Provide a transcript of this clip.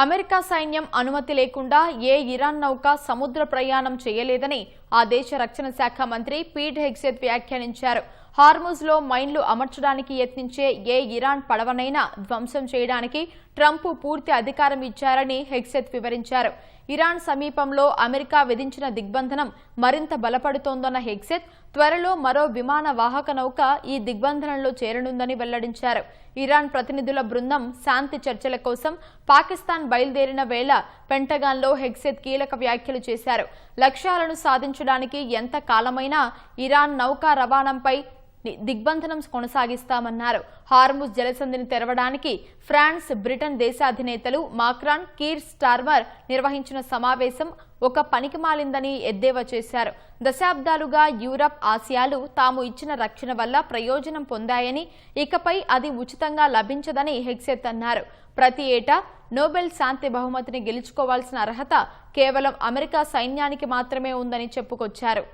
America సైన్యం అనుమతి లేకుండా ఏ ఇరాన్ నౌక సముద్ర ప్రయాణం చేయలేదని ఆ దేశ రక్షణ శాఖ మంత్రి పీట్ హెగ్సెత్ వ్యాఖ్యానించారు. హార్ముజ్ లో మైన్లు అమర్చడానికి యత్నించే ఏ ఇరాన్ పడవనైనా ధ్వంసం చేయడానికి ట్రంప్ పూర్తి అధికారం ఇచ్చారని హెగ్సెత్ వివరించారు. ఇరాన్ సమీపంలో అమెరికా విధించిన దిగ్బంధనం మరింత బలపడుతోందన్న హెగ్సెత్ త్వరలో మరో విమాన వాహక నౌక ఈ దిగ్బంధనంలో చేరనుందని వెల్లడించారు. ఇరాన్ ప్రతినిధుల బృందం శాంతి చర్చల కోసం పాకిస్తాన్ బయలుదేరిన వేళ పెంటగాన్లో హెగ్సెత్ కీలక వ్యాఖ్యలు చేశారు. లక్ష్యాలను సాధించడానికి ఎంత కాలమైనా ఇరాన్ నౌకా రవాణాపై దిగ్బంధనం కొనసాగిస్తామన్నారు. హార్ముజ్ జలసంధిని తెరవడానికి ఫ్రాన్స్, బ్రిటన్ దేశాధినేతలు మాక్రాన్, కీర్ స్టార్మర్ నిర్వహించిన సమావేశం ఒక పనికిమాలిందని ఎద్దేవా చేశారు. దశాబ్దాలుగా యూరప్, ఆసియాలు తాము ఇచ్చిన రక్షణ వల్ల ప్రయోజనం పొందాయని, ఇకపై అది ఉచితంగా లభించదని హెగ్సెత్ అన్నారు. ప్రతి ఏటా నోబెల్ శాంతి బహుమతిని గెలుచుకోవాల్సిన అర్హత కేవలం అమెరికా సైన్యానికి మాత్రమే ఉందని చెప్పుకొచ్చారు.